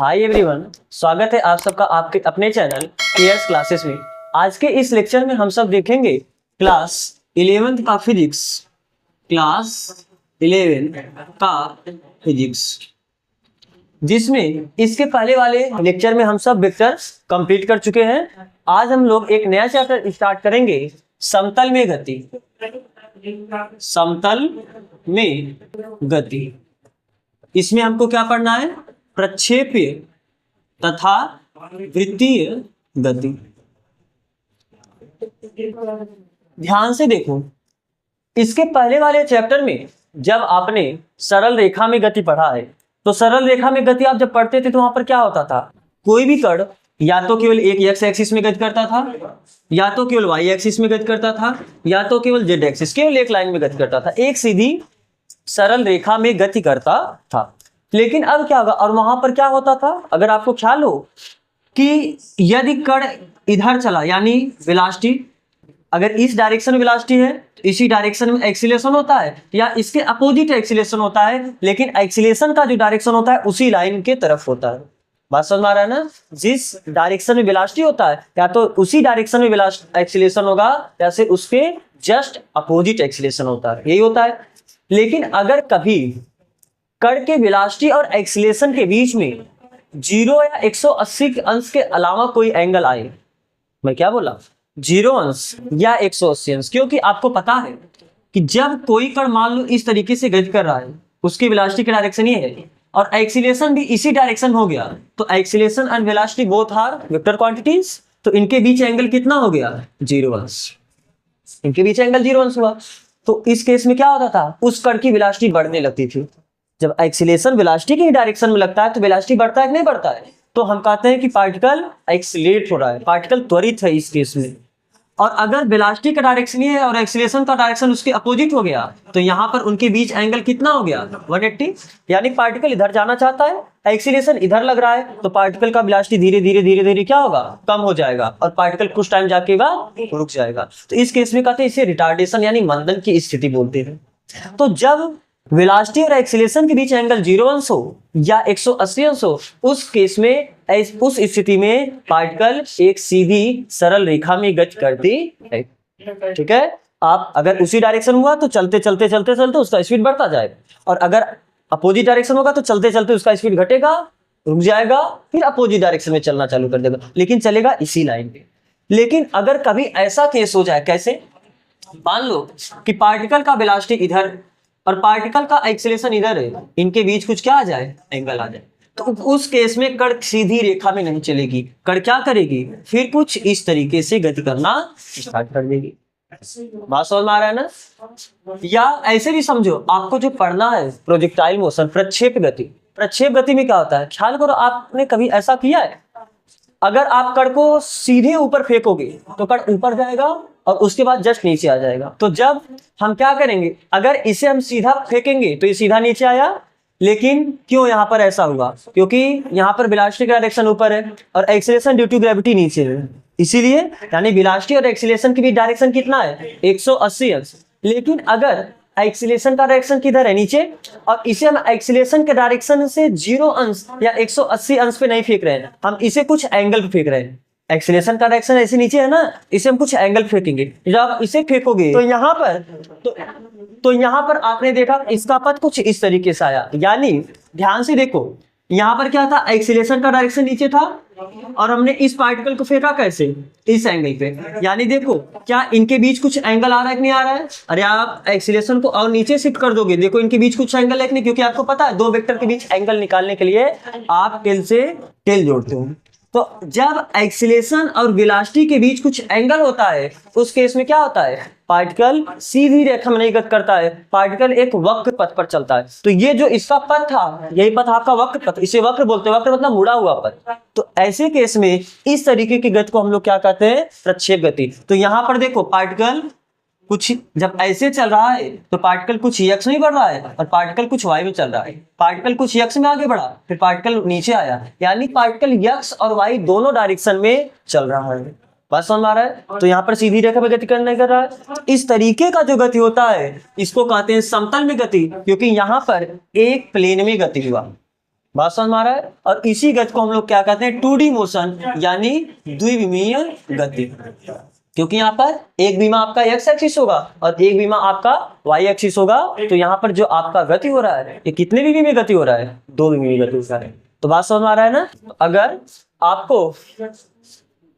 Hi everyone, स्वागत है आप सबका आपके अपने चैनल केयर्स क्लासेस में। आज के इस लेक्चर में हम सब देखेंगे क्लास 11th का फिजिक्स। क्लास 11 का फिजिक्स, जिसमें इसके पहले वाले लेक्चर में हम सब वेक्टर्स कंप्लीट कर चुके हैं। आज हम लोग एक नया चैप्टर स्टार्ट करेंगे, समतल में गति। समतल में गति, इसमें हमको क्या पढ़ना है? प्रक्षेपीय तथा वृत्तीय गति। ध्यान से देखो, इसके पहले वाले चैप्टर में जब आपने सरल रेखा में गति पढ़ा है, तो सरल रेखा में गति आप जब पढ़ते थे तो वहां पर क्या होता था? कोई भी कण या तो केवल एक एक्स एक्सिस में गति करता था, या तो केवल वाई एक्सिस में गति करता था, या तो केवल जेड एक्सिस, केवल एक लाइन में गति करता था, एक सीधी सरल रेखा में गति करता था। लेकिन अब क्या होगा? और वहां पर क्या होता था, अगर आपको ख्याल हो कि यदि कण इधर चला, यानी वेलोसिटी अगर इस डायरेक्शन में वेलोसिटी है तो इसी डायरेक्शन में एक्सीलरेशन होता है, या इसके अपोजिट एक्सीलरेशन होता है, लेकिन एक्सीलरेशन का जो डायरेक्शन होता है उसी लाइन के तरफ होता है। बात समझ में आ रहा है ना? जिस डायरेक्शन में वेलोसिटी होता है या तो उसी डायरेक्शन में एक्सीलरेशन होगा, या फिर उसके जस्ट अपोजिट एक्सीलरेशन होता है, यही होता है। लेकिन अगर कभी कण के वेलोसिटी और एक्सीलरेशन के बीच में 0 या 180 के अंश के अलावा कोई एंगल आए, मैं क्या बोला? 0 अंश या 180 अंश, क्योंकि आपको पता है कि जब कोई कण मान लो इस तरीके से गति कर रहा है, उसकी वेलोसिटी का डायरेक्शन ये है और एक्सीलरेशन भी इसी डायरेक्शन हो गया, तो acceleration and velocity both are vector quantities, तो इनके बीच एंगल कितना हो गया? 0 अंश। इनके बीच एंगल 0 अंश हुआ। तो इस केस में क्या होता था? उस कण की वेलोसिटी बढ़ने लगती थी। जब एक्सीलरेशन वेलोसिटी की डायरेक्शन में लगता है तो वेलोसिटी बढ़ता है कि नहीं बढ़ता है? तो हम कहते हैं कि पार्टिकल एक्सीलरेट हो रहा है, पार्टिकल त्वरित है इस केस में। और अगर वेलोसिटी का डायरेक्शन ये है और एक्सीलरेशन का डायरेक्शन उसके अपोजिट हो गया, तो यहाँ पर उनके बीच एंगल कितना हो गया? 180। यानी पार्टिकल इधर जाना चाहता है, एक्सीलरेशन इधर लग रहा है, तो पार्टिकल का वेलोसिटी धीरे धीरे क्या होगा? कम हो जाएगा, और पार्टिकल कुछ टाइम जाके बाद रुक जाएगा। तो इस केस में कहते हैं इसे रिटार्डेशन यानी मंदन की स्थिति बोलते हैं। तो जब वेलोसिटी और एक्सीलरेशन के बीच एंगल 0 अंश हो या 180 अंश हो, उस केस में उस स्थिति में पार्टिकल एक सीधी सरल रेखा में गति करती है। ठीक है? आप अगर उसी डायरेक्शन हुआ तो चलते उसका स्पीड बढ़ता जाएगा, और अगर अपोजिट डायरेक्शन होगा तो चलते उसका स्पीड घटेगा, रुक जाएगा, फिर अपोजिट डायरेक्शन में चलना चालू कर देगा, लेकिन चलेगा इसी लाइन पे। लेकिन अगर कभी ऐसा केस हो जाए, कैसे? मान लो कि पार्टिकल का वेलोसिटी इधर और पार्टिकल का एक्सीलरेशन इधर है, इनके बीच कुछ क्या आ जाए? एंगल आ जाए। तो उस केस में कण सीधी रेखा में नहीं चलेगी, कण क्या करेगी? फिर कुछ इस तरीके से गति करना स्टार्ट कर देगी। बात समझ में आ रहा है ना? या ऐसे भी समझो, आपको जो पढ़ना है प्रोजेक्टाइल मोशन, प्रक्षेप गति। प्रक्षेप गति में क्या होता है? ख्याल करो, आपने कभी ऐसा किया है? अगर आप कण को सीधे ऊपर फेंकोगे तो कण ऊपर जाएगा और उसके बाद जस्ट नीचे आ जाएगा। तो जब हम क्या करेंगे, अगर इसे हम सीधा फेंकेंगे तो ये सीधा नीचे आया, लेकिन क्यों यहाँ पर ऐसा हुआ? क्योंकि यहाँ पर वेलोसिटी का डायरेक्शन ऊपर है और एक्सीलरेशन ड्यू टू ग्रेविटी नीचे है, इसीलिए यानी वेलोसिटी और एक्सीलरेशन के बीच डायरेक्शन कितना है? 180 अंश। लेकिन अगर एक्सीलरेशन का डायरेक्शन किधर है? नीचे, और इसे हम एक्सीलरेशन के डायरेक्शन से 0 अंश या 180 अंश पे नहीं फेंक रहे हैं, हम इसे कुछ एंगल पे फेंक रहे हैं। एक्सीलरेशन का डायरेक्शन ऐसे नीचे है ना, इसे हम कुछ एंगल फेंकेंगे। जब इसे फेंकोगे तो यहाँ पर आपने देखा इसका पथ कुछ इस तरीके से आया। यानी ध्यान से देखो, यहाँ पर क्या था? एक्सीलरेशन का डायरेक्शन नीचे था और हमने इस पार्टिकल को फेंका कैसे? इस एंगल पे। यानी देखो, क्या इनके बीच कुछ एंगल आ रहा है कि नहीं आ रहा है? अरे आप एक्सीलरेशन को और नीचे शिफ्ट कर दोगे, देखो इनके बीच कुछ एंगल है कि नहीं? क्योंकि आपको पता है दो वेक्टर के बीच एंगल निकालने के लिए आप टेल से टेल जोड़ते हो। तो जब एक्सीलरेशन और वेलोसिटी के बीच कुछ एंगल होता है, उस केस में क्या होता है? पार्टिकल सीधी रेखा में नहीं गति करता है, पार्टिकल एक वक्र पथ पर चलता है। तो ये जो इसका पथ था, यही पथ आपका वक्र पथ, इसे वक्र बोलते हैं। वक्र मतलब मुड़ा हुआ पथ। तो ऐसे केस में इस तरीके की गति को हम लोग क्या कहते हैं? प्रक्षेप गति। तो यहाँ पर देखो, पार्टिकल कुछ जब ऐसे चल रहा है तो पार्टिकल कुछ x में बढ़ रहा है और पार्टिकल कुछ y में चल रहा है। पार्टिकल कुछ x में आगे बढ़ा, फिर पार्टिकल नीचे आया, यानी पार्टिकल x और y दोनों डायरेक्शन में चल रहा है। बात समझ में आ रहा है? तो यहाँ पर सीधी रेखा में गति नहीं कर रहा है। इस तरीके का जो गति होता है इसको कहते हैं समतल में गति, क्योंकि यहाँ पर एक प्लेन में गति हुआ। बात समझ में आ रहा है। और इसी गति को हम लोग क्या कहते हैं, 2D मोशन यानी द्विविमीय गति, क्योंकि यहाँ पर एक विमा आपका x एक्सिस होगा और एक विमा आपका y एक्सिस होगा। तो यहाँ पर जो आपका गति हो रहा है ये कितने विमी में गति हो रहा है, 2 विमी में गति हो रहा है। तो बात समझ में आ रहा है ना। अगर आपको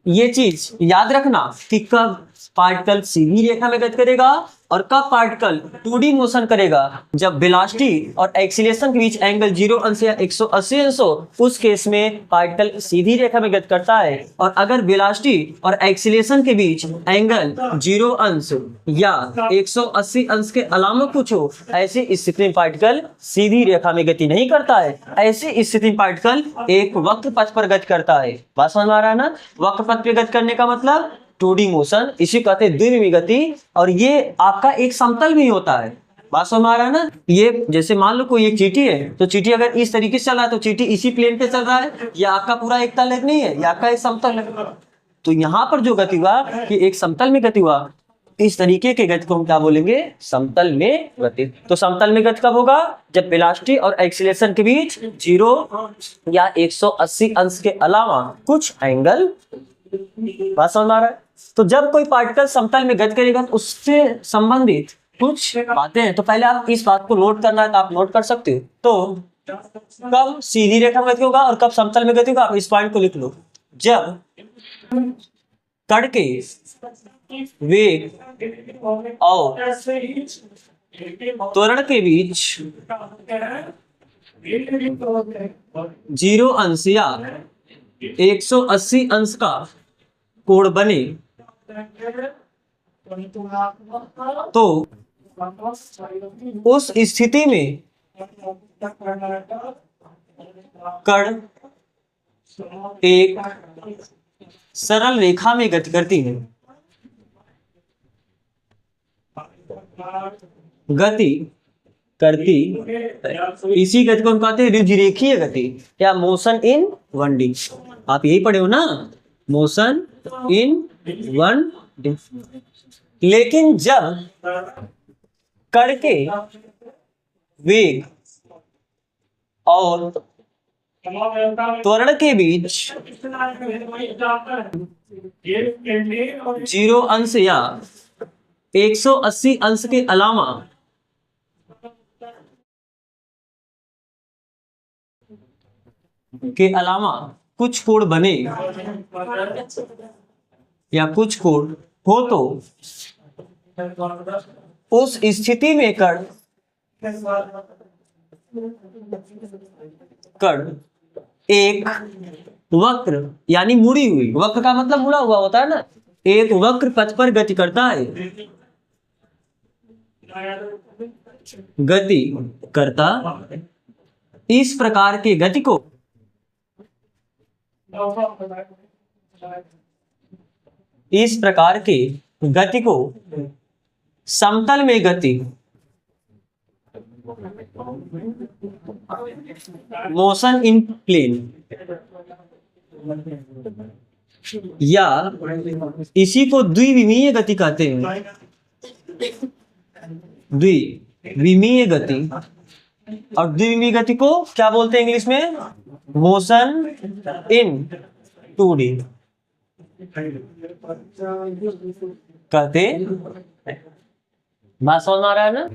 ये चीज याद रखना कि कब पार्टिकल सीधी रेखा में गति करेगा और कब पार्टिकल 2D मोशन करेगा, जब वेलोसिटी और एक्सीलरेशन के बीच एंगल 0 अंश या 180 अंश हो, उस केस में पार्टिकल सीधी रेखा में गति करता है। और अगर वेलोसिटी और एक्सीलरेशन के बीच एंगल 0 अंश या 180 अंश के अलावा कुछ हो, ऐसी स्थिति में पार्टिकल सीधी रेखा में गति नहीं करता है। ऐसी स्थिति में पार्टिकल एक वक्र पथ पर गति करता है। बात समझ में आ रहा है ना। वक्र पथ पर गति करने का मतलब 2D मोशन, इसी कहते हैं द्विविमी गति। और ये आपका एक समतल भी होता है। बात समझ में आ रहा है ना। ये जैसे मान लो कोई एक चींटी है, तो चींटी अगर इस तरीके से चल रहा है तो चींटी इसी प्लेन पे चल रहा है, या आपका पूरा एक तल नहीं है, या आपका एक समतल है। तो यहाँ पर जो गति हुआ कि एक समतल में गति हुआ, इस तरीके के गति को हम क्या बोलेंगे, समतल में गति। तो समतल में गति कब होगा, जब वेलोसिटी और एक्सीलरेशन के बीच 0 या 180 अंश के अलावा कुछ एंगल। बात समझ में आ रहा है। तो जब कोई पार्टिकल समतल में गति करेगा तो उससे संबंधित कुछ बातें हैं। तो पहले आप इस बात को नोट करना है तो आप नोट कर सकते हो। तो कब सीधी रेखा में गति होगा और कब समतल में गति होगा, आप इस पॉइंट को लिख लो। जब कण के वेग और त्वरण के बीच 0 अंश या 180 अंश का कोण बने, तो उस स्थिति में कण एक सरल रेखा में गति करती है। इसी गति को हम कहते हैं रुजिरेखीय गति या मोशन इन 1D। आप यही पढ़े हो ना, मोशन इन 1D। लेकिन जब कण के वेग और त्वरण के बीच 0 अंश या 180 अंश के अलावा कुछ कोण बने या कुछ कोण हो, तो उस स्थिति में कण एक वक्र यानी मुड़ी हुई, वक्र का मतलब मुड़ा हुआ होता है ना, एक वक्र पथ पर गति करता है। इस प्रकार की गति को समतल में गति, मोशन इन प्लेन, या इसी को द्विविमीय गति कहते हैं। द्विविमीय गति, और द्विविमीय गति को क्या बोलते हैं इंग्लिश में, मोशन इन 2D कहते। बात समझ में आ रहा है ना।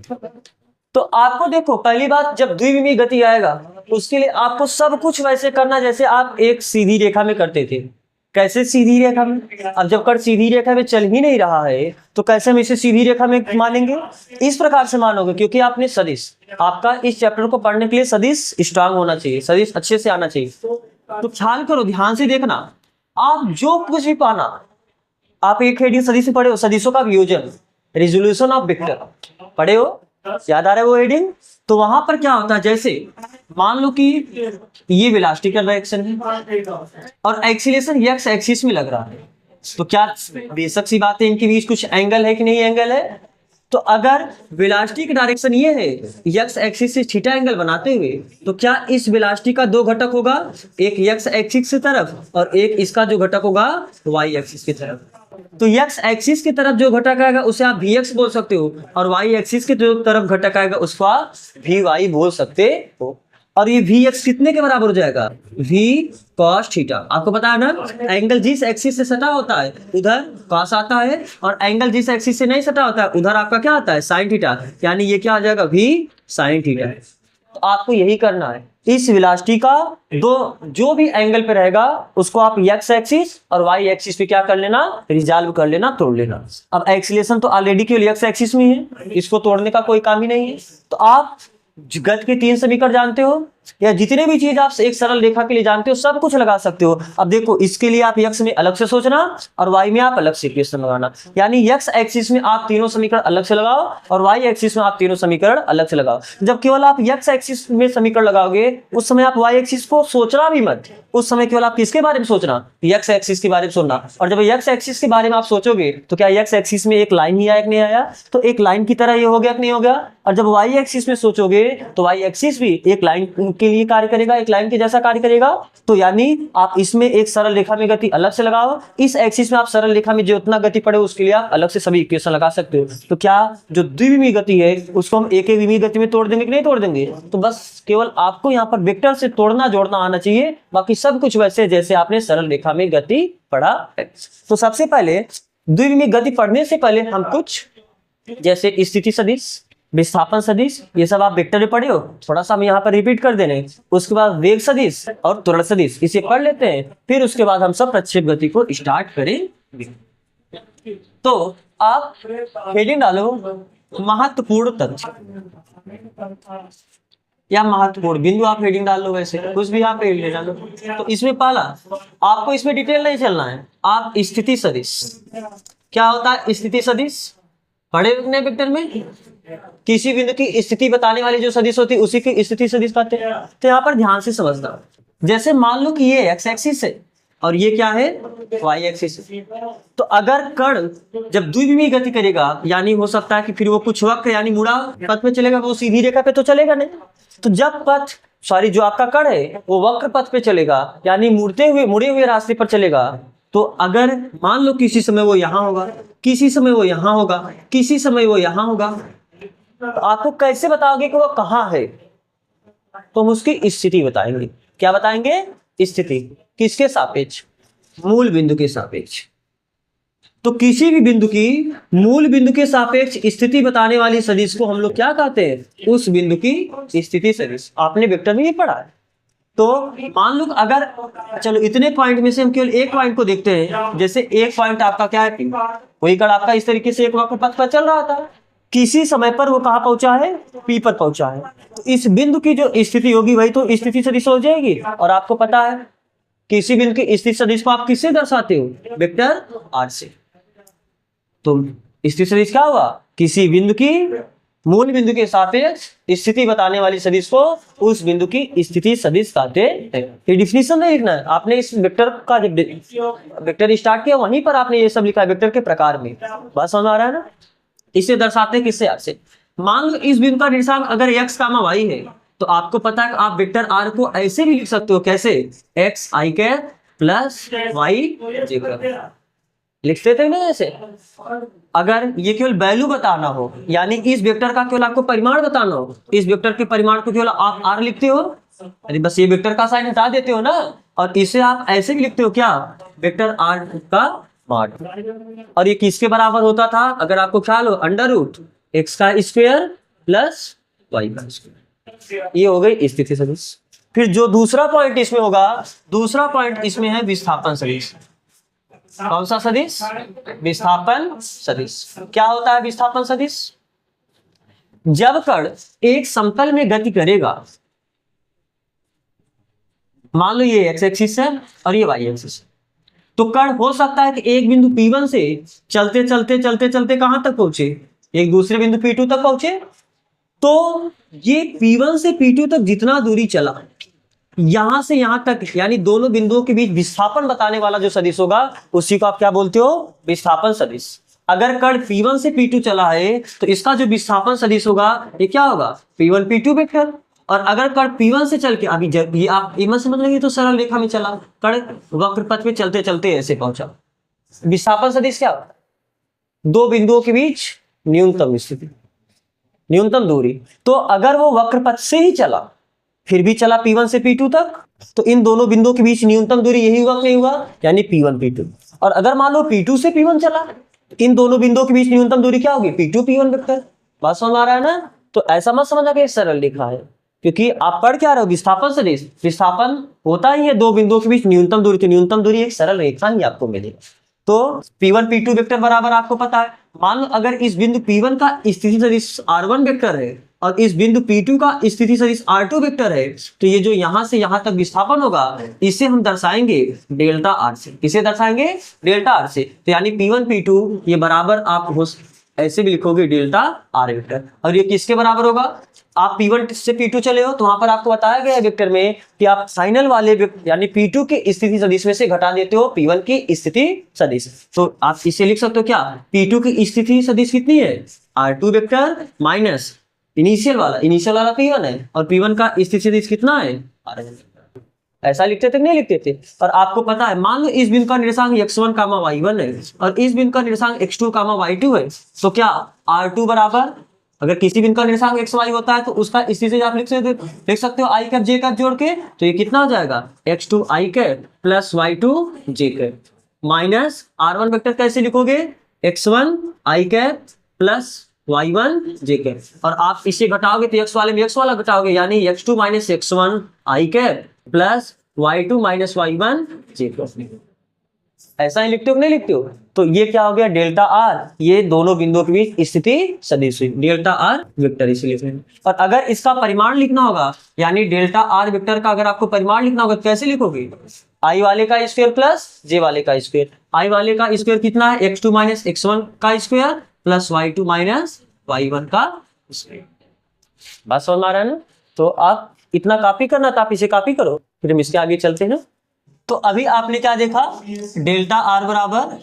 तो आपको देखो, पहली बात, जब द्विविमीय गति आएगा उसके लिए आपको सब कुछ वैसे करना जैसे आप एक सीधी रेखा में करते थे। कैसे सीधी रेखा में? अब जब कण सीधी रेखा में चल ही नहीं रहा है तो कैसे हम इसे सीधी रेखा में मानेंगे? इस प्रकार से मानोगे, क्योंकि आपने सदिश, आपका इस चैप्टर को पढ़ने के लिए सदिश स्ट्रांग होना चाहिए, सदिश अच्छे से आना चाहिए। तो ख्याल करो, ध्यान से देखना, आप जो कुछ भी पाना, आप एक हेडिंग सदिश से पढ़े हो, सदिशों का वियोजन, रिजोल्यूशन ऑफ वेक्टर पढ़े हो, याद आ रहा है वो हेडिंग? तो वहां पर क्या होता है, जैसे मान लो कि ये वेलोसिटी का डायरेक्शन है और एक्सीलरेशन एक्स एक्सिस में लग रहा है, तो क्या बेशक सी बात है इनके बीच कुछ एंगल है कि नहीं एंगल है? तो अगर वेलोसिटी का डायरेक्शन ये है एक्स एक्सिस से थीटा एंगल बनाते हुए, तो क्या इस वेलोसिटी का दो घटक होगा, एक एक्स एक्सिस की तरफ और एक इसका जो घटक होगा वाई एक्सिस की तरफ। तो एक्स एक्सिस की तरफ जो घटक आएगा उसे आप वी एक्स बोल सकते हो, और वाई एक्सिस की जो तरफ घटक आएगा उसको आप वी वाई बोल सकते हो। और ये वी एक्स कितने के बराबर हो जाएगा, वी कॉस थीटा। आपको पता है ना एंगल जिस एक्सिस से सटा होता है उधर कॉस आता है, और एंगल जिस एक्सिस से नहीं सटा होता है उधर आपका क्या आता है, साइन थीटा। यानी ये क्या आ जाएगा, वी साइन थीटा। तो आपको यही करना है, इस वेलोसिटी का जो भी एंगल पे रहेगा उसको आप एक्स एक्सिस और वाई एक्सिस पे क्या कर लेना, रिजॉल्व कर लेना, तोड़ लेना। अब एक्सीलरेशन तो ऑलरेडी केवल एक्स एक्सिस में है, इसको तोड़ने का कोई काम ही नहीं है। तो आप गति के 3 समीकरण जानते हो, या जितने भी चीज आप एक सरल रेखा के लिए जानते हो सब कुछ लगा सकते हो। अब देखो इसके लिए आप एक्स में अलग से सोचना और वाई में आप अलग से इक्वेशन लगाना। यानी एक्स एक्सिस में आप तीनों समीकरण अलग से लगाओ और वाई एक्सिस में आप तीनों समीकरण अलग से लगाओ। जब केवल आप एक्स एक्सिस में समीकरण लगाओगे उस समय आप वाई एक्सिस को सोचना भी मत, उस समय केवल आप किसके बारे में सोचना, एक्स एक्सिस के बारे में सोचना। और जब एक्स एक्सिस के बारे में आप सोचोगे तो क्या एक्स एक्सिस में एक लाइन ही आया कि नहीं आया, तो एक लाइन की तरह ये हो गया कि नहीं हो गया। और जब वाई एक्सिस में सोचोगे तो वाई एक्सिस भी एक लाइन के लिए कार्य करेगा, एक लाइन के जैसा कार्य करेगा। तो यानी आप इसमें एक सरल रेखा में गति अलग से लगाओ, इस एक्सिस में आप सरल रेखा में जो उतना गति पड़े उसके लिए आप अलग से सभी इक्वेशन लगा सकते हो। तो क्या जो द्विविमीय गति है उसको हम एक एक विमीय गति में तोड़ देंगे कि नहीं तोड़ देंगे। तो बस केवल आपको यहाँ पर वेक्टर से तोड़ना जोड़ना आना चाहिए, बाकी सब कुछ वैसे जैसे आपने सरल रेखा में गति पढ़ा है। तो सबसे पहले द्विविमीय गति पढ़ने से पहले हम कुछ जैसे स्थिति सदिश, विस्थापन सदिश, ये सब आप वेक्टर में पढ़े हो, थोड़ा सा हम यहाँ पर रिपीट कर देने। उसके बाद वेग सदिश और त्वरण सदिश इसे पढ़ लेते हैं, फिर उसके बाद हम सब प्रक्षेप गति को स्टार्ट करेंगे। तो आप हेडिंग डालो महत्वपूर्ण तथ्य या महत्वपूर्ण बिंदु, आप हेडिंग डाल लो, वैसे कुछ भी आप हेडिंग डालो। तो इसमें पहला आपको इसमें डिटेल नहीं चलना है, आप स्थिति सदिश, क्या होता है स्थिति सदिश पढ़े ने वेक्टर में, किसी बिंदु की स्थिति बताने वाली जो सदिश होती है उसी की स्थिति सदिश कहते हैं। तो यहाँ पर ध्यान से समझना, जैसे मान लो कि ये एक्स एक्सिस है और ये क्या है, वाई एक्सिस। तो अगर कण जब द्विविमीय गति करेगा यानी हो सकता है कि फिर वो कुछ वक्र यानी मुड़ा पथ पे चलेगा, वो सीधी रेखा पे तो चलेगा नहीं। तो जब जो आपका कण है वो वक्र पथ पे चलेगा यानी मुड़े हुए रास्ते पर चलेगा। तो अगर मान लो किसी समय वो यहाँ होगा, किसी समय वो यहाँ होगा, किसी समय वो यहाँ होगा, तो आपको कैसे बताओगे कि वो कहाँ है, तो हम उसकी स्थिति बताएंगे। क्या बताएंगे, स्थिति किसके सापेक्ष, मूल बिंदु के सापेक्ष। तो किसी भी बिंदु की मूल बिंदु के सापेक्ष स्थिति बताने वाली सदिश को हम लोग क्या कहते हैं, उस बिंदु की स्थिति सदिश। आपने वेक्टर में ये पढ़ा है। तो मान लो अगर चलो इतने पॉइंट में से हम केवल एक पॉइंट को देखते हैं, जैसे एक पॉइंट आपका क्या है, वही कण आपका इस तरीके से एक वक्र पथ पर चल रहा था, किसी समय पर वो कहाँ पहुंचा है, पी पर पहुंचा है। तो इस बिंदु की जो स्थिति होगी वही तो स्थिति सदिश हो जाएगी। और आपको पता है किसी बिंदु की स्थिति सदिश को आप किससे दर्शाते हो, वेक्टर आर से। तो स्थिति सदिश क्या हुआ, किसी बिंदु की मूल बिंदु के सापेक्ष स्थिति बताने वाली सदिश को उस बिंदु की स्थिति सदिश कहते हैं। ये डिफिनीशन नहीं लिखना है आपने, इस वेक्टर का जब वेक्टर स्टार्ट किया वहीं पर आपने ये सब लिखा है वेक्टर के प्रकार में। बात समझ आ रहा है ना। इसे दर्शाते हैं किससे, आर से। मान लो इस बिंदु का निर्देशांक अगर x कामा y है तो आपको पता है आप वेक्टर r को ऐसे भी लिख सकते हो, कैसे, x i के प्लस y j का लिखते थे ना ऐसे। अगर ये केवल वैल्यू बताना हो यानी इस वेक्टर का केवल आपको परिमाण बताना हो, इस वेक्टर के परिमाण को केवल आप r लिखते हो, अरे बस ये वेक्टर का साइन हटा देते हो ना, और इसे आप ऐसे भी लिखते हो क्या, वेक्टर r का मान। और ये किसके बराबर होता था, अगर आपको ख्याल हो, अंडर रूट एक्स का स्क्वायर प्लस वाई का स्क्वायर। ये हो गई स्थिति सदिश। फिर जो दूसरा पॉइंट इसमें होगा, दूसरा पॉइंट इसमें है विस्थापन सदिश। कौन सा सदिश, विस्थापन सदिश। क्या होता है विस्थापन सदिश, जब कण एक समतल में गति करेगा, मान लो ये एक्स एक्सिस है और ये वाई एक्सिस है, तो कण हो सकता है कि एक बिंदु P1 से चलते चलते कहां तक पहुंचे, एक दूसरे बिंदु P2 तक पहुंचे। तो ये P1 से P2 तक जितना दूरी चला, यहां से यहां तक यानी दोनों बिंदुओं के बीच विस्थापन बताने वाला जो सदिश होगा उसी को आप क्या बोलते हो, विस्थापन सदिश। अगर कण P1 से P2 चला है तो इसका जो विस्थापन सदिश होगा ये क्या होगा, P1 P2 वेक्टर। और अगर कण P1 से चल के अभी जब ये आप P1 समझ लेंगे तो सरल रेखा में चला, कण वक्र पथ में चलते चलते ऐसे पहुंचा। विस्थापन सदिश क्या होता है, दो बिंदुओं के बीच न्यूनतम स्थिति, न्यूनतम दूरी। तो अगर वो वक्र पथ से ही चला फिर भी चला P1 से P2 तक, तो इन दोनों बिंदुओं के बीच न्यूनतम दूरी यही हुआ कि नहीं हुआ, यानी P1 P2। और अगर मान लो P2 से P1 चला, इन दोनों बिंदुओं के बीच न्यूनतम दूरी क्या होगी, P2 P1 वेक्टर। बात समझ आ रहा है ना। तो ऐसा मत समझना कि सरल रेखा है, क्योंकि आप पढ़ क्या रहे हो, विस्थापन सदिश। विस्थापन होता ही है दो बिंदुओं के बीच न्यूनतम दूरी, तो न्यूनतम दूरी एक सरल रेखा ही आपको मिलेगी। तो P1 P2 वेक्टर बराबर आपको पता है। मान लो अगर इस बिंदु P1 का स्थिति सदिश R1 वेक्टर है और इस बिंदु P2 का स्थिति सदिश R2 वेक्टर है, तो ये जो यहां से यहां तक विस्थापन होगा इसे हम दर्शाएंगे डेल्टा R से। इसे दर्शाएंगे डेल्टा R से। तो यानी P1 P2 ये बराबर आप ऐसे भी लिखोगे डेल्टा R वेक्टर। और ये किसके बराबर होगा, आप P1 से P2 चले हो तो वहां पर आपको बताया गया है वेक्टर में कि आप फाइनल वाले यानी P2 की स्थिति सदिश में से घटा देते हो P1 की स्थिति सदिश। तो आप इसे लिख सकते हो क्या, P2 की स्थिति सदिश कितनी है, R2 वेक्टर माइनस इनिशियल वाला P1 है, और P1 का स्थिति सदिश कितना है, R1। ऐसा लिखते थे नहीं लिखते थे। और आपको पता है मान लो इस बिंदु का निर्देशांक x1, y1 है और इस बिंदु का निर्देशांक x2, y2 है, तो क्या R2 बराबर, अगर किसी बिंदु का निर्देशांक x y होता है तो उसका स्थिति से आप लिख सकते हो i कैप j कैप जोड़ के, तो ये कितना हो जाएगा x2 i cap plus y2 j cap minus R1 vector कैसे लिखोगे, x1 i cap plus y1 j cap. और आप इसे घटाओगे तो x वाले में x वाला घटाओगे, यानी x2 minus x1 i cap plus y2 minus y1 j cap. ऐसा ही लिखते हो कि नहीं लिखते हो। तो ये क्या हो गया डेल्टा R, ये दोनों बिंदुओं के बीच स्थिति सदिश डेल्टा R वेक्टर इसे लिख रहे हैं। और अगर इसका परिमाण लिखना होगा, यानी डेल्टा R वेक्टर का अगर आपको परिमाण लिखना होगा तो कैसे लिखोगे, i वाले का स्क्वायर प्लस j वाले का स्क्वायर। i वाले का स्क्वायर कितना है, x2 माइनस x1 का square plus y2 minus y1 का स्क्वायर। बात समझ में आ रहा है ना। तो आप इतना कॉपी करना था, आप इसे कॉपी करो, फिर हम इसके आगे चलते हैं। तो अभी आपने क्या देखा, डेल्टा R बराबर,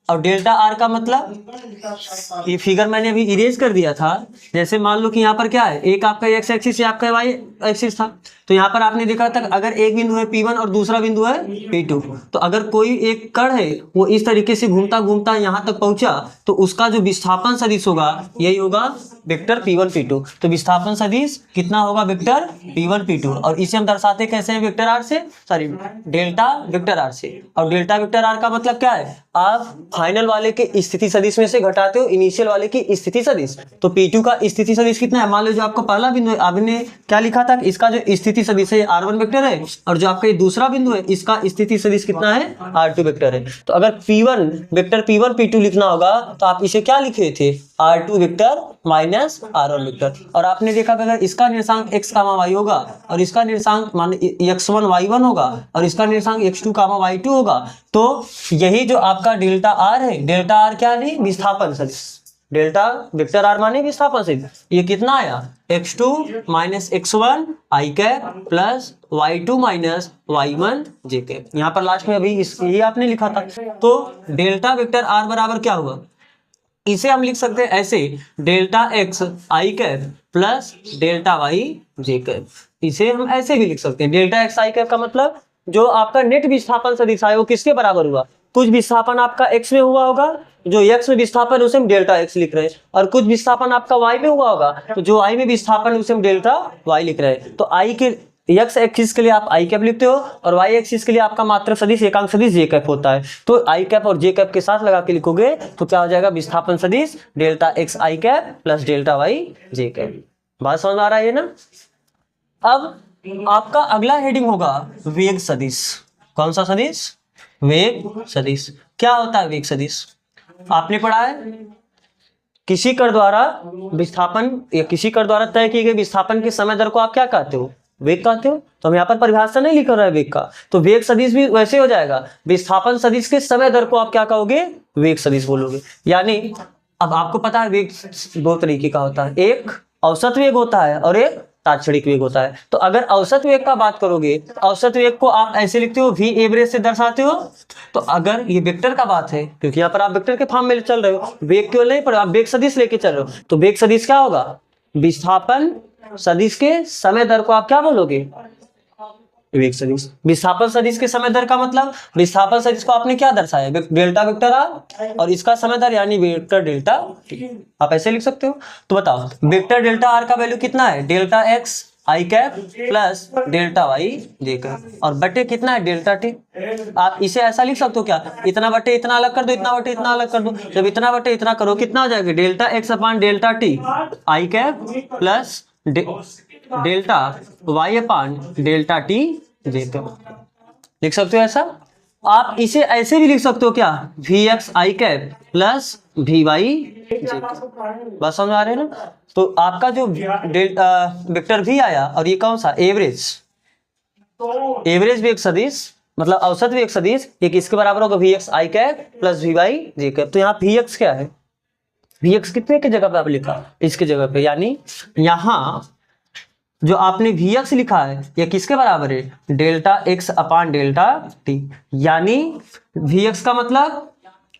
और डेल्टा R का मतलब ये फिगर मैंने अभी इरेज कर दिया था। जैसे मान लो कि यहाँ पर क्या है, एक आपका x एक्सिस या आपका y एक्सिस था, तो यहाँ पर आपने देखा था अगर एक बिंदु है P1 और दूसरा बिंदु है P2, तो अगर कोई एक कण है वो इस तरीके से घूमता घूमता यहाँ तक पहुंचा तो उसका जो विस्थापन सदिश होगा यही होगा वेक्टर P1 P2। तो विस्थापन सदिश कितना होगा, वेक्टर P1 P2। और इसे हम दर्शाते कैसे हैं, वेक्टर R से, सॉरी डेल्टा वेक्टर R से। और डेल्टा वेक्टर R का मतलब क्या है, आप फाइनल वाले के स्थिति सदिश में से घटाते हो इनिशियल वाले की स्थिति सदिश। तो P2 का स्थिति सदिश कितना है, मान लो जो आपका पहला बिंदु है, आपने क्या लिखा था, इसका जो स्थिति सदिश है R1 वेक्टर है, और जो आपका ये दूसरा बिंदु है इसका स्थिति सदिश कितना है, R2 वेक्टर है। तो अगर P1 वेक्टर P1 P2 लिखना होगा तो आप इसे क्या लिखे थे, R2 vector minus R1 vector. और आपने देखा अगर इसका निर्देशांक x, y होगा और इसका निर्देशांक मान x1 y1 होगा और इसका निर्देशांक x2, y2 होगा, तो यही जो आपका डेल्टा R है, डेल्टा R क्या है, विस्थापन सदिश। डेल्टा वेक्टर R माने विस्थापन सदिश। ये कितना आया, x2 minus x1 i cap plus y2 minus y1 j cap. यहाँ पर लास्ट में अभी ये आपने लिखा था। तो डेल्टा वेक्टर R बराबर क्या हुआ, इसे हम लिख सकते हैं ऐसे, delta x i cap plus delta y j cap. इसे हम ऐसे भी लिख सकते हैं, डेल्टा x i कैप का मतलब जो आपका नेट विस्थापन सदिश है वो किसके बराबर हुआ, कुछ विस्थापन आपका x में हुआ होगा, जो x में विस्थापन उसे हम डेल्टा x लिख रहे हैं, और कुछ विस्थापन आपका y में हुआ होगा तो जो y में विस्थापन उसे हम डेल्टा y लिख रहे हैं। तो i के x एक्सिस के लिए आप i कैप लिखते हो और y एक्सिस के लिए आपका मात्रक सदिश एकांक सदिश j कैप होता है। तो i कैप और j कैप के साथ लगा के लिखोगे तो क्या हो जाएगा, विस्थापन सदिश delta x i cap plus delta y j cap. बात समझ आ रहा है ना। अब आपका अगला हेडिंग होगा वेग सदिश। कौन सा सदिश, वेग सदिश। क्या होता है वेग सदिश, आपने पढ़ा है, किसी कण द्वारा विस्थापन या किसी कण द्वारा तय किए गए विस्थापन के समय दर को आप क्या कहते हो, वेग कहते हो। तो हम यहाँ पर परिभाषा नहीं लिख रहे हैं वेग का, तो वेग सदिश भी वैसे हो जाएगा, विस्थापन सदिश के समय दर को आप क्या कहोगे, वेग सदिश बोलोगे। यानी अब आपको पता है वेग दो तरीके का होता है, एक औसत वेग होता है और एक तात्क्षणिक वेग होता है। तो अगर औसत वेग का बात करोगे तो औसत वेग को आप ऐसे लिखते हो, v एवरेज से दर्शाते हो। तो अगर ये वेक्टर का बात है, क्योंकि यहाँ पर आप वेक्टर के फॉर्म में चल रहे हो, वेग क्यों नहीं पढ़े, आप वेग सदिश लेके चल रहे हो, तो वेग सदिश क्या होगा, विस्थापन सदिश के समय दर को आप क्या बोलोगे, वेग सदिश। विस्थापन सदिश के समय दर का मतलब, विस्थापन सदिश को आपने क्या दर्शाया, डेल्टा वेक्टर आर, और इसका समय दर यानी वेक्टर डेल्टा टी, आप ऐसे लिख सकते हो। तो बताओ वेक्टर डेल्टा आर का वैल्यू कितना है, delta x i cap plus delta Y j cap, और बटे कितना है डेल्टा टी। आप इसे ऐसा लिख सकते हो क्या, इतना बटे इतना अलग कर दो, इतना बटे इतना अलग कर दो। जब इतना बटे इतना करो कितना हो जाएगा, delta x upon delta t i cap plus delta y upon delta t j cap. लिख सकते हो ऐसा। आप इसे ऐसे भी लिख सकते हो क्या, v x i cap plus v y j cap. बस समझ आ रहे हैं ना। तो आपका जो वेक्टर भी आया, और ये कौन सा एवरेज, एवरेज वेग सदिश मतलब औसत वेग सदिश, एक इसके बराबर होगा v x i cap plus v y j cap. तो यहाँ वी एक्स क्या है, वी एक्स कितने की जगह पे आप लिखा, इसके जगह पे, यानी यहाँ जो आपने वी एक्स लिखा है ये किसके बराबर है, delta x upon delta T. यानी वी एक्स का मतलब,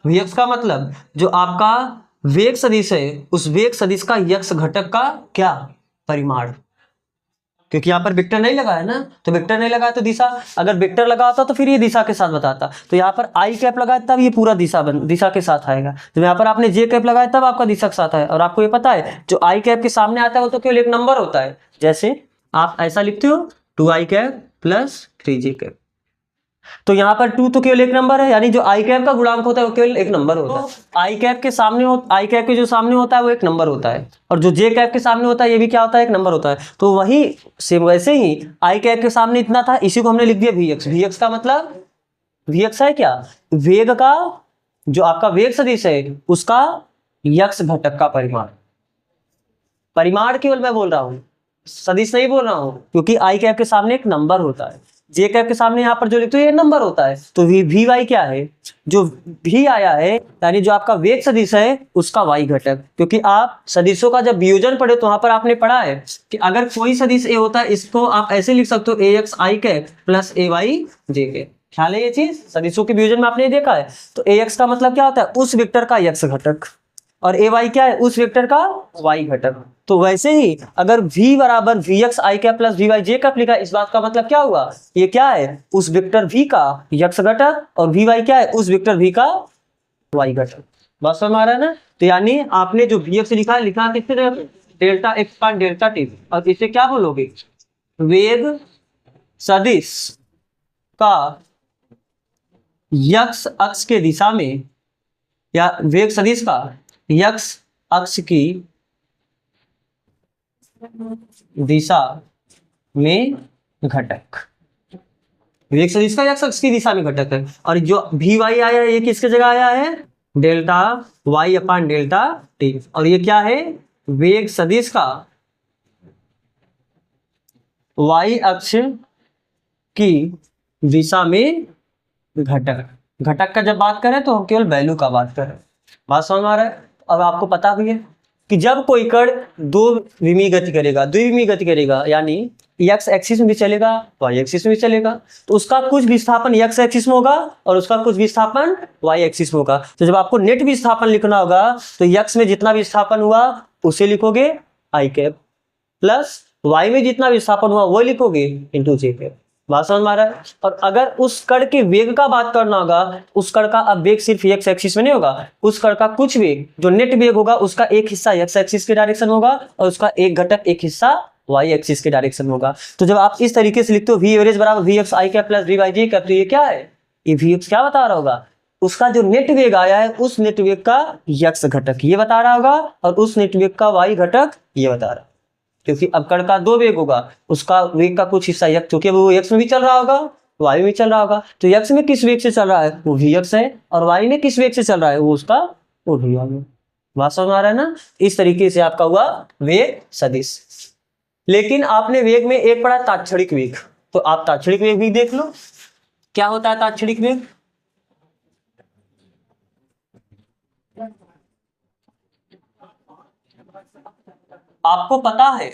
वी एक्स का मतलब जो आपका वेग सदिश है उस वेग सदिश का यक्स घटक का क्या, परिमाण। क्योंकि यहाँ पर वेक्टर नहीं लगा है ना, तो वेक्टर नहीं लगा तो दिशा, अगर वेक्टर लगा होता तो फिर ये दिशा के साथ बताता। तो यहाँ पर आई कैप लगाया तब ये पूरा दिशा के साथ आएगा। तो यहाँ पर आपने जे कैप लगाया तब आपका दिशा के साथ आए। और आपको ये पता है जो आई कैप के सामने आता है वो तो केवल एक नंबर होता है। जैसे आप ऐसा लिखते हो 2 आई कैप प्लस 3 जे कैप, तो यहाँ पर 2 तो केवल एक नंबर है, यानी जो आई कैप का गुणांक होता है वो केवल एक नंबर होता है। आई कैप के सामने आई कैप के जो सामने होता है वो एक नंबर होता है, और जो जे कैप के सामने होता है ये भी क्या होता है, एक नंबर होता है। तो वही सेम वैसे ही आई कैप के सामने इतना था, इसी को हमने लिख दिया वी एक्स। वी एक्स का मतलब, वी एक्स है क्या, वेग का, जो आपका वेग सदिश है उसका यक्स घटक का परिमाण। परिमाण केवल मैं बोल रहा हूँ, सदिश नहीं बोल रहा हूँ, क्योंकि आई कैप के सामने एक नंबर होता है, जे कैप के सामने यहाँ पर जो लिखते हो ये नंबर होता है। तो वी वाई क्या है, जो भी आया है यानी जो आपका वेग सदिश है उसका वाई घटक। क्योंकि आप सदिशों का जब वियोजन पढ़े तो वहां पर आपने पढ़ा है कि अगर कोई सदिश ए होता है इसको आप ऐसे लिख सकते हो ए x i cap plus A Y j cap. ख्याल है ये चीज, सदिशों के वियोजन में आपने देखा है। तो ए एक्स का मतलब क्या होता है, उस वेक्टर का यक्स घटक, और ए वाई क्या है, उस वेक्टर का वाई घटक। तो वैसे ही अगर v बराबर v x i cap plus v y j cap लिखा, इस बात का मतलब क्या हुआ, ये क्या है, उस वेक्टर v का यक्स घटक, और वी वाई क्या है, उस वेक्टर v का y घटक। बस समझ आ रहा है ना। तो यानी आपने जो वी एक्स लिखा किससे, डेल्टा एक्स पान डेल्टा टी, और इसे क्या बोलोगे, वेग सदिश का यक्स अक्ष के दिशा में, या वेग सदिश का यक्स अक्ष की दिशा में घटक, वेग सदिश का यक्स अक्ष की दिशा में घटक है। और जो भी वाई आया है ये किसके जगह आया है, delta y upon delta t, और ये क्या है, वेग सदिश का वाई अक्ष की दिशा में घटक। घटक का जब बात करें तो हम केवल वैल्यू का बात करें। बात समझ आ रहा है। अब आपको पता भी है कि जब कोई कण द्विविमीय गति करेगा, द्विविमीय गति करेगा यानी एक्स एक्सिस में भी चलेगा वाई एक्सिस में भी चलेगा, तो उसका कुछ विस्थापन एक्स एक्सिस में होगा और उसका कुछ विस्थापन वाई एक्सिस में होगा। तो जब आपको नेट विस्थापन लिखना होगा तो एक्स में जितना विस्थापन हुआ उसे लिखोगे आई कैप, प्लस वाई में जितना विस्थापन हुआ वो लिखोगे इंटू जे कैप। बात समझ में आ रहा है। और अगर उस कण के वेग का बात करना होगा, उस कण का अब वेग सिर्फ एक्स एक्सिस में नहीं होगा, उस कण का कुछ वेग जो नेट वेग होगा उसका एक हिस्सा एक्स एक्सिस के डायरेक्शन होगा और उसका एक घटक एक हिस्सा वाई एक्सिस के डायरेक्शन होगा। तो जब आप इस तरीके से लिखते हो वी एवरेज बराबर v x i cap plus v y j cap, तो ये क्या है, ये वी एक्स क्या बता रहा होगा, उसका जो नेट वेग आया है उस नेट वेग का एक्स घटक ये बता रहा होगा, और उस नेट वेग का वाई घटक ये बता रहा। क्योंकि अब कण का दो वेग होगा, उसका वेग का कुछ हिस्सा एक्स, क्योंकि वो एक्स में भी चल रहा होगा वाई में चल रहा होगा, तो एक्स में किस वेग से चल रहा है वो वी एक्स है, और वाई में किस वेग से चल रहा है वो उसका वो वी वाई है। बात समझ आ रहा है ना। इस तरीके से आपका हुआ वेग सदिश। लेकिन आपने वेग में एक पढ़ा तात्क्षणिक वेग, तो आप तात्क्षणिक वेग भी देख लो क्या होता है तात्क्षणिक वेग। आपको पता है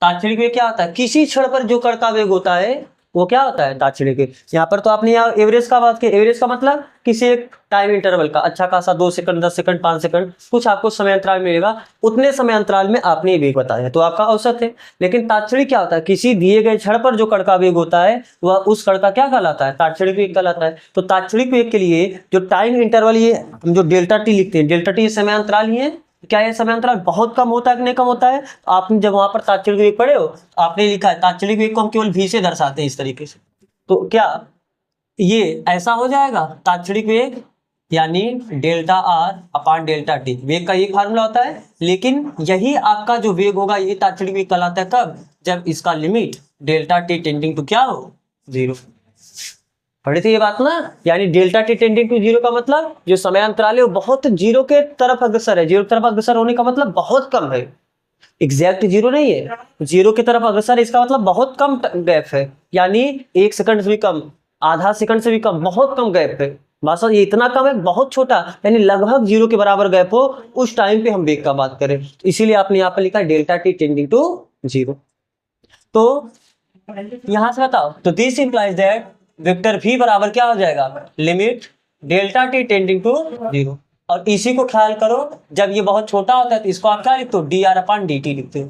तात्क्षणिक वेग क्या होता है, किसी क्षण पर जो कण का वेग होता है वो क्या होता है तात्क्षणिक वेग। यहाँ पर तो आपने यहाँ एवरेज का बात की, एवरेज का मतलब किसी एक टाइम इंटरवल का अच्छा खासा 2 सेकंड 10 सेकंड 5 सेकंड कुछ आपको समय अंतराल मिलेगा, उतने समय अंतराल में आपने वेग बताया तो आपका औसत है। लेकिन तात्क्षणिक क्या होता है, किसी दिए गए क्षण पर जो कण का वेग होता है वह उस कण का क्या कहलाता है, तात्क्षणिक वेग कहलाता है। तो तात्क्षणिक वेग के लिए जो टाइम इंटरवल ये हम जो डेल्टा टी लिखते हैं, डेल्टा टी समय अंतराल ही है, क्या ये समय अंतराल बहुत कम होता है कि नहीं कम होता है? आपने जब वहां पर तात्क्षणिक वेग पढ़े हो, आपने लिखा है तात्क्षणिक वेग को हम केवल v से दर्शाते हैं इस तरीके से। तो क्या ये ऐसा हो जाएगा तात्क्षणिक वेग यानी delta R upon delta T, वेग का ये फार्मूला होता है। लेकिन यही आपका जो वेग होगा यही तात्क्षणिक वेग कहलाता है कब? जब इसका limit delta t tending to क्या हो? 0। पढ़े थे ये बात ना? यानी डेल्टा टी टेंडिंग टू 0 का मतलब जो समय अंतराल है वो बहुत 0 के तरफ अग्रसर है। 0 की तरफ अग्रसर होने का मतलब बहुत कम है, एग्जैक्ट 0 नहीं है, 0 की तरफ अग्रसर है, इसका मतलब बहुत कम गैप है, यानी 1 सेकंड से भी कम, आधा सेकंड से भी कम, बहुत कम गैप है। मतलब ये इतना कम है, बहुत छोटा, यानी लगभग 0 के बराबर गैप हो, उस टाइम पे हम वेग का बात करें। इसीलिए आपने यहाँ पर लिखा डेल्टा टी टेंडिंग टू 0। तो यहां से बताओ, तो this implies that vector v बराबर क्या हो जाएगा? Limit delta t tending to 0। और इसी को ख्याल करो, जब ये बहुत छोटा होता है तो इसको आप क्या लिखते हो? D R upon D T लिखते हो।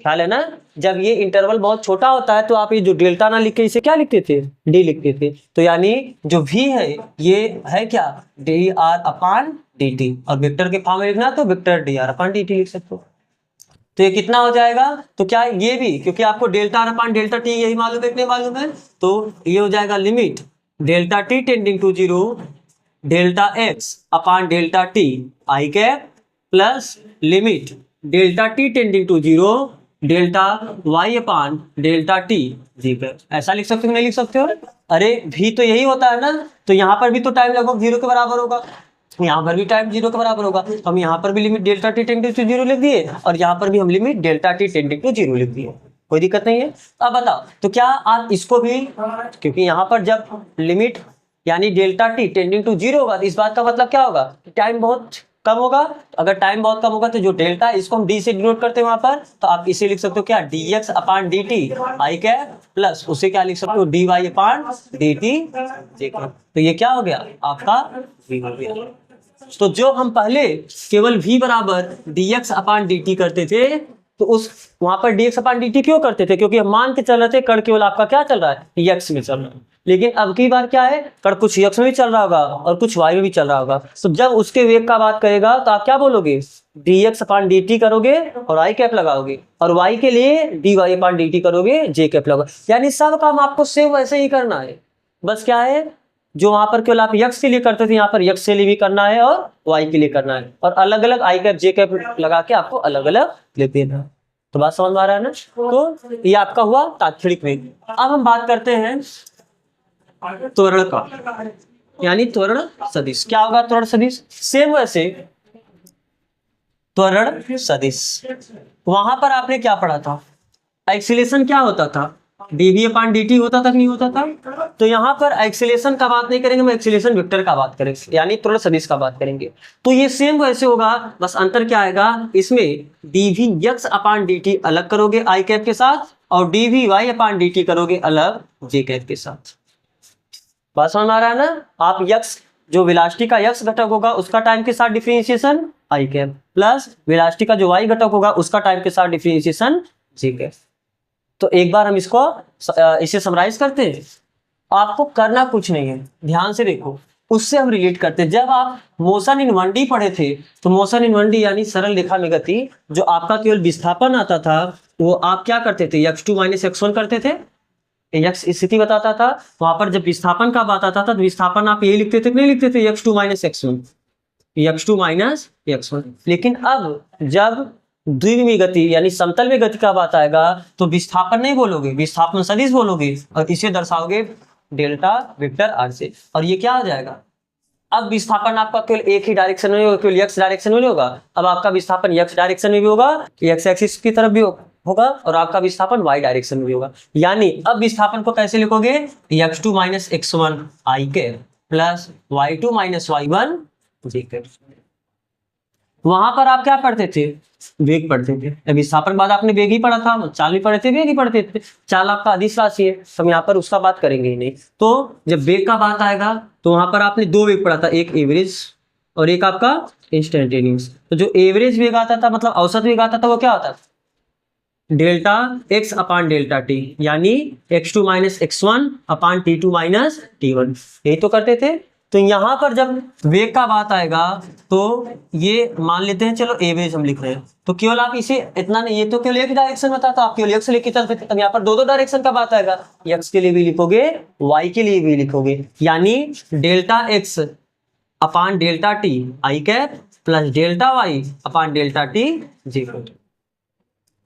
ख्याल है ना? जब ये इंटरवल बहुत छोटा होता है तो आप ये जो डेल्टा ना लिख के इसे क्या लिखते थे? डी लिखते थे। तो यानी जो v है ये है क्या? D R upon D T, और वेक्टर के फॉर्म में लिखना तो vector D R upon D T लिख सकते हो। तो ये कितना हो जाएगा? तो क्या ये भी, क्योंकि आपको delta R upon delta T यही मालूम है कि नहीं मालूम है, तो ये हो जाएगा limit delta t tending to 0 delta x upon delta t i cap plus limit delta t tending to 0 delta y upon delta t ji cap. ऐसा लिख सकते हो नहीं लिख सकते हो? अरे भी तो यही होता है ना, तो यहाँ पर भी तो टाइम लगभग 0 के बराबर होगा, यहाँ पर भी टाइम 0 के बराबर होगा। हम यहाँ पर भी limit delta t tending to 0 लिख दिए, और यहाँ पर भी हम limit delta t tending to 0 लिख दिए, कोई दिक्कत नहीं है। अब बताओ, तो क्या आप इसको भी, क्योंकि यहाँ पर जब लिमिट यानी डेल्टा टी टेंडिंग टू 0 होगा तो इस बात का मतलब क्या होगा? टाइम बहुत कम होगा। अगर टाइम बहुत कम होगा तो जो डेल्टा है इसको हम डी से डिनोट करते हैं वहां पर, तो आप इसे लिख सकते हो क्या? D x upon D T i cap plus उसे क्या लिख सकते हो? डी वाई अपान डी टी जे कैप। तो ये क्या हो गया? आपका v हो गया। तो जो हम पहले केवल v बराबर dx अपान dt करते थे, तो उस वहां पर dx अपान dt क्यों करते थे? क्योंकि हम मान के चल रहे थे कण केवल आपका क्या चल रहा है? x में चल रहा है। लेकिन अब की बार क्या है? कण कुछ x में भी चल रहा होगा और कुछ y में भी चल रहा होगा। तो जब उसके वेग का बात करेगा तो आप क्या बोलोगे? dx अपान dt करोगे और i कैप लगाओगे, और y के लिए dy अपान dt करोगे, j कैप लगाओगे। यानी सब काम आपको सेम वैसे ही करना है, बस क्या है जो वहां पर केवल आप x के लिए करते थे यहाँ पर x के लिए भी करना है और y के लिए करना है, और अलग अलग i कैप j कैप लगा के आपको अलग अलग लिख देना। तो बात समझ में आ रहा है ना? तो ये आपका हुआ तात्क्षणिक वेग। अब हम बात करते हैं त्वरण का, यानी त्वरण सदिश। क्या होगा त्वरण सदिश? सेम वैसे त्वरण सदिश, वहां पर आपने क्या पढ़ा था? एक्सीलरेशन क्या होता था? dv अपान dt होता था कि नहीं होता था? तो यहाँ पर एक्सीलरेशन का बात नहीं करेंगे, हम एक्सीलरेशन वेक्टर का बात करेंगे, यानी त्वरण सदिश का बात करेंगे। तो ये सेम वैसे होगा, बस अंतर क्या आएगा इसमें? dv x अपान dt अलग करोगे i कैप के साथ, और dv y अपान dt करोगे अलग j कैप के साथ। बात समझ में आ रहा है ना? आप x जो वेलोसिटी का x घटक होगा उसका टाइम के साथ differentiation i cap, plus velocity का जो y घटक होगा उसका टाइम के साथ डिफरेंशिएशन j कैप। तो एक बार हम इसको इसे समराइज करते हैं। आपको करना कुछ नहीं है, ध्यान से देखो, उससे हम रिलेट करते हैं। जब आप मोशन इन 1D पढ़े थे, तो मोशन इन 1D यानी सरल रेखा में गति, जो आपका केवल विस्थापन आता था वो आप क्या करते थे? x2 माइनस x1 करते थे, x स्थिति बताता था। वहां पर जब विस्थापन का बात आता था तो विस्थापन आप यही लिखते थे कि नहीं लिखते थे? x2 minus x1, x2 minus x1। लेकिन अब जब द्विविमीय गति यानी समतल में गति का बात आएगा तो विस्थापन नहीं बोलोगे, विस्थापन सदिश बोलोगे, और इसे दर्शाओगे डेल्टा वेक्टर आर से। और ये क्या हो जाएगा? अब विस्थापन आपका केवल एक ही डायरेक्शन में होगा, केवल x डायरेक्शन में नहीं होगा। अब आपका विस्थापन x डायरेक्शन में भी होगा, x एक्सिस की तरफ भी होगा, और आपका विस्थापन y डायरेक्शन में भी होगा। यानी अब विस्थापन को कैसे लिखोगे? x2 minus x1 i cap plus y2 minus y1 j cap. वहां पर आप क्या पढ़ते थे? वेग पढ़ते थे। विस्थापन बाद आपने वेग ही पढ़ा था, चाल भी पढ़े थे, वेग ही पढ़ते थे। चाल आपका अदिश राशि है, हम यहाँ पर उसका बात करेंगे ही नहीं। तो जब वेग का बात आएगा तो वहां पर आपने दो वेग पढ़ा था, एक एवरेज और एक आपका इंस्टेंटेनियस। तो जो एवरेज वेग आता था मतलब औसत वेग आता था वो क्या होता था? Delta x upon delta T, यानी x2 minus x1 upon t2 minus t1, यही तो करते थे। तो यहाँ पर जब वेग का बात आएगा तो ये मान लेते हैं, चलो एवरेज हम लिख रहे हैं, तो केवल आप इसे इतना नहीं, ये तो केवल एक डायरेक्शन में था, तो आप केवल एक्स लेके चलते थे। अब यहाँ पर दो डायरेक्शन का बात आएगा, एक्स के लिए भी लिखोगे, वाई के लिए भी लिखोगे, यानी delta x upon delta t i cap plus delta y upon delta t ji cap.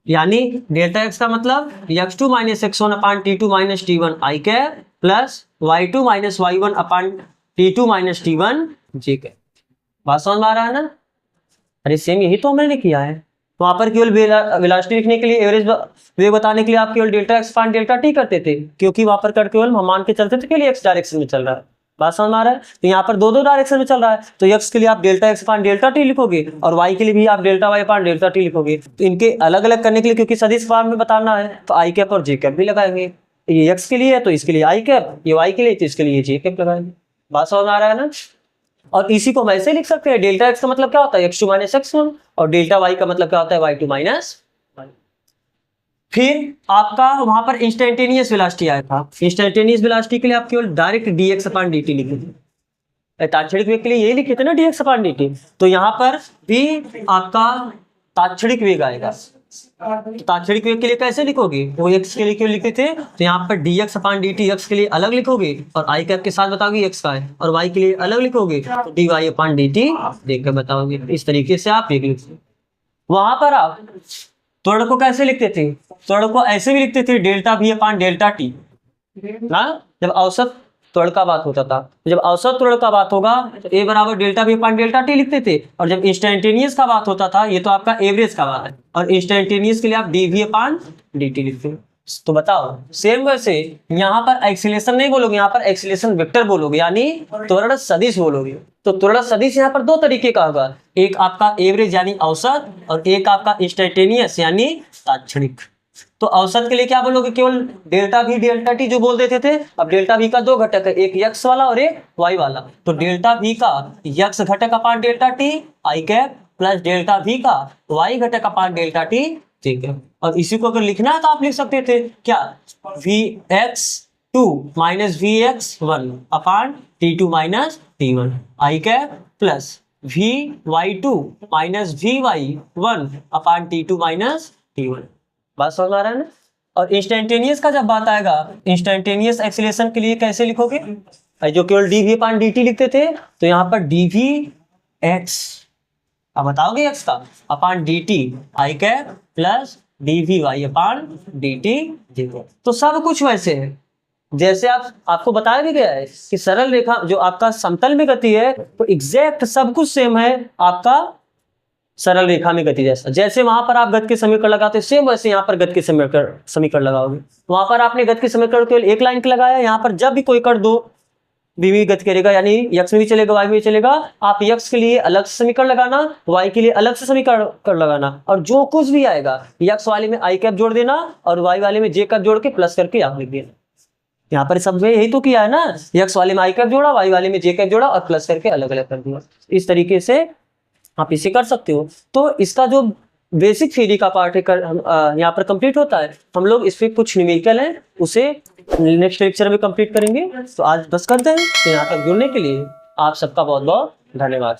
यानी डेल्टा एक्स का मतलब x2 minus x1 upon t2 minus t1 i cap plus y2 minus y1 upon t2 minus t1 j cap. बात समझ में आ रहा है ना? अरे सेम यही तो हमने किया है। वहां पर केवल वेलोसिटी लिखने के लिए, एवरेज वेग बताने के लिए आप केवल delta x upon delta T करते थे, क्योंकि वहां पर कर केवल हम मान के चलते थे केवल एक्स डायरेक्शन में चल रहा है। बात समझ में आ रहा है? तो यहाँ पर दो डायरेक्शन में चल रहा है, तो एक्स के लिए आप delta x upon delta t लिखोगे और वाई के लिए भी आप delta y upon delta t लिखोगे। तो इनके अलग अलग करने के लिए, क्योंकि सदिश फॉर्म में बताना है, तो आई कैप और जे कैप भी लगाएंगे। ये एक्स के लिए है तो इसके लिए आई कैप, ये वाई के लिए तो इसके लिए जे कैप लगाएंगे। बात समझ में आ रहा है ना? और इसी को हम ऐसे लिख सकते हैं, डेल्टा एक्स का मतलब क्या होता है x2 माइनस x1 और डेल्टा वाई का मतलब क्या होता है y2 माइनस। फिर आपका वहां पर इंस्टेंटेनियस वेलोसिटी आया था। इंस्टेंटेनियस वेलोसिटी के लिए आप केवल डायरेक्ट dx अपान dt लिखे थे। तात्क्षणिक वेग के लिए यही लिखे थे ना, dx अपान dt। तो यहाँ पर भी आपका तात्क्षणिक वेग आएगा। तो तात्क्षणिक वेग के लिए कैसे लिखोगे? वो x के लिए क्यों लिखे थे, तो यहाँ पर dx अपान dt x के लिए अलग लिखोगे और i कैप के साथ बताओगे x का है, और y के लिए अलग लिखोगे तो dy अपान dt देखकर बताओगे। इस तरीके से आप वेग लिखोगे। वहां पर आप त्वरण को कैसे लिखते थे? त्वरण को ऐसे भी लिखते थे, डेल्टा v अपान डेल्टा t ना, जब औसत त्वरण का बात होता था। जब औसत त्वरण का बात होगा तो a बराबर डेल्टा v अपान डेल्टा टी लिखते थे, और जब इंस्टेंटेनियस का बात होता था, ये तो आपका एवरेज का बात है, और इंस्टेंटेनियस के लिए आप dv अपान dt लिखते हैं। तो बताओ, सेम वैसे यहाँ पर एक्सीलरेशन नहीं बोलोगे, यहाँ पर एक्सीलरेशन वेक्टर बोलोगे, यानी त्वरण सदिश बोलोगे। तो त्वरण सदिश यहाँ पर दो तरीके का होगा, एक आपका एवरेज यानी औसत, और एक आपका इंस्टेंटेनियस यानी तात्क्षणिक। तो औसत के लिए क्या बोलोगे? केवल डेल्टा v डेल्टा टी जो बोल देते थे। अब डेल्टा v का दो घटक है, एक x वाला और एक y वाला। तो डेल्टा v का x घटक अपान delta t i cap plus delta v का y घटक अपान डेल्टा टी, ठीक है। और इसी को अगर लिखना है तो आप लिख सकते थे क्या, vx2 minus vx1 upon t2 minus t1 i cap plus vy2 minus vy1 upon t2 minus t1। बात समझ आ रहा है ना? और इंस्टेंटेनियस का जब बात आएगा, इंस्टेंटेनियस एक्सीलरेशन के लिए कैसे लिखोगे? जो केवल dv अपान dt लिखते थे, तो यहाँ पर dv x, अब बताओगे x का, अपान dt आई कैप प्लस dv y अपान dt जीरो। तो सब कुछ वैसे है जैसे आपको बताया भी गया है कि सरल रेखा जो आपका समतल में गति है, तो एग्जैक्ट सब कुछ सेम है आपका सरल रेखा में गति जैसा। जैसे वहां पर आप गति के समीकरण लगाते सेम वैसे यहाँ पर गति के समीकरण लगाओगे। वहां पर आपने गति के समीकरण केवल एक लाइन का लगाया, यहाँ पर जब भी कोई कर दो भी गति करेगा, यानी x में भी चलेगा y में भी चलेगा, आप x के लिए अलग से समीकरण लगाना, y के लिए अलग से समीकरण लगाना, और जो कुछ भी आएगा x वाले में i कैप जोड़ देना और y वाले में j कैप जोड़ के प्लस करके आप लिख देना। यहाँ पर सब में यही तो किया है ना, x वाले में i कैप जोड़ा, y वाले में j कैप जोड़ा और प्लस करके अलग अलग कर दिया। इस तरीके से आप इसे कर सकते हो। तो इसका जो बेसिक थ्योरी का पार्ट है यहाँ पर कंप्लीट होता है। हम लोग इस पे कुछ न्यूमेरिकल है उसे नेक्स्ट लेक्चर में कंप्लीट करेंगे। तो आज बस करते हैं। तो यहाँ तक जुड़ने के लिए आप सबका बहुत बहुत धन्यवाद।